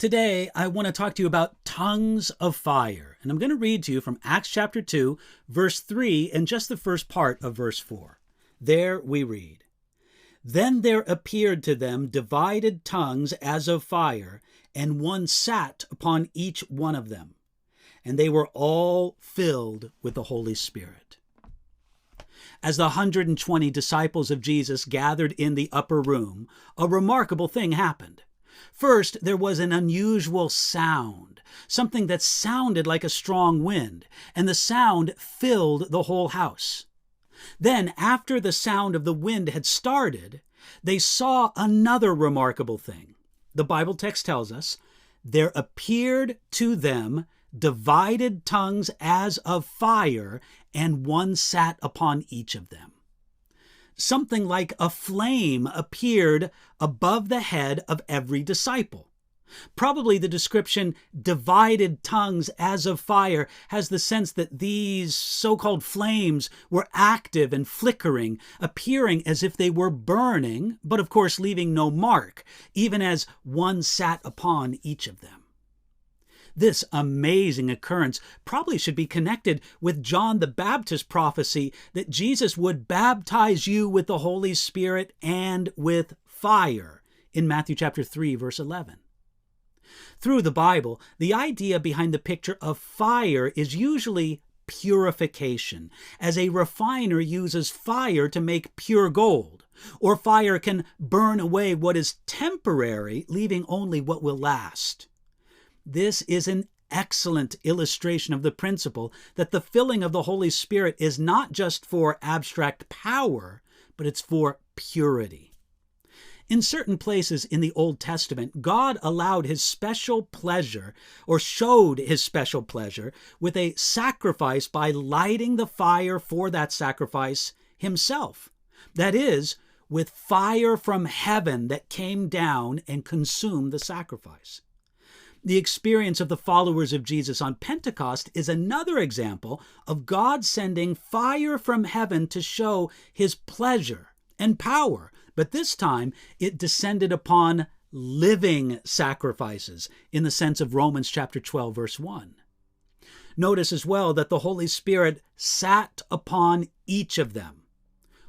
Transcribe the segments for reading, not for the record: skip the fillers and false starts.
Today, I want to talk to you about tongues of fire. And I'm going to read to you from Acts chapter 2, verse 3, and just the first part of verse 4. There we read, "Then there appeared to them divided tongues as of fire, and one sat upon each one of them. And they were all filled with the Holy Spirit." As the 120 disciples of Jesus gathered in the upper room, a remarkable thing happened. First, there was an unusual sound, something that sounded like a strong wind, and the sound filled the whole house. Then, after the sound of the wind had started, they saw another remarkable thing. The Bible text tells us, "There appeared to them divided tongues as of fire, and one sat upon each of them." Something like a flame appeared above the head of every disciple. Probably the description divided tongues as of fire has the sense that these so-called flames were active and flickering, appearing as if they were burning, but of course leaving no mark, even as one sat upon each of them. This amazing occurrence probably should be connected with John the Baptist's prophecy that Jesus would baptize you with the Holy Spirit and with fire in Matthew chapter 3, verse 11. Through the Bible, the idea behind the picture of fire is usually purification, as a refiner uses fire to make pure gold, or fire can burn away what is temporary, leaving only what will last. This is an excellent illustration of the principle that the filling of the Holy Spirit is not just for abstract power, but it's for purity. In certain places in the Old Testament, God allowed his special pleasure, or showed his special pleasure, with a sacrifice by lighting the fire for that sacrifice himself. That is, with fire from heaven that came down and consumed the sacrifice. The experience of the followers of Jesus on Pentecost is another example of God sending fire from heaven to show his pleasure and power, but this time it descended upon living sacrifices in the sense of Romans chapter 12, verse 1. Notice as well that the Holy Spirit sat upon each of them.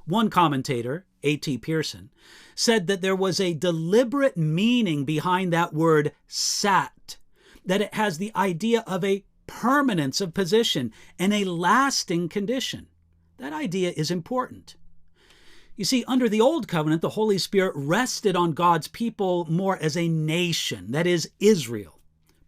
One commentator, A.T. Pierson, said that there was a deliberate meaning behind that word sat, that it has the idea of a permanence of position and a lasting condition. That idea is important. You see, under the Old Covenant, the Holy Spirit rested on God's people more as a nation, that is, Israel.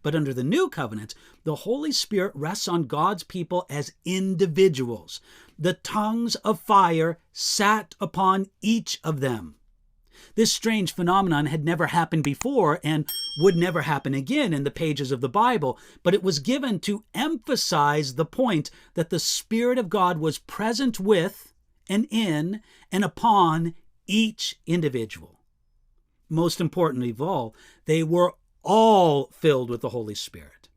But under the New Covenant, the Holy Spirit rests on God's people as individuals. The tongues of fire sat upon each of them. This strange phenomenon had never happened before and would never happen again in the pages of the Bible, but it was given to emphasize the point that the Spirit of God was present with and in and upon each individual. Most importantly of all, they were all filled with the Holy Spirit.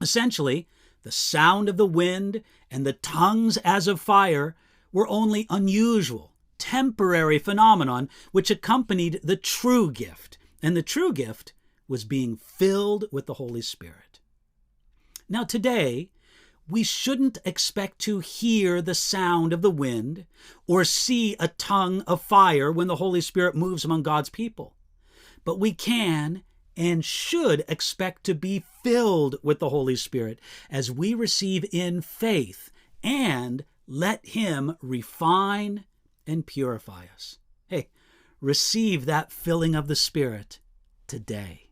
Essentially, the sound of the wind and the tongues as of fire were only unusual, temporary phenomenon which accompanied the true gift, and the true gift was being filled with the Holy Spirit. Now today, we shouldn't expect to hear the sound of the wind or see a tongue of fire when the Holy Spirit moves among God's people, but we can and should expect to be filled with the Holy Spirit as we receive in faith and let him refine and purify us. Hey, receive that filling of the Spirit today.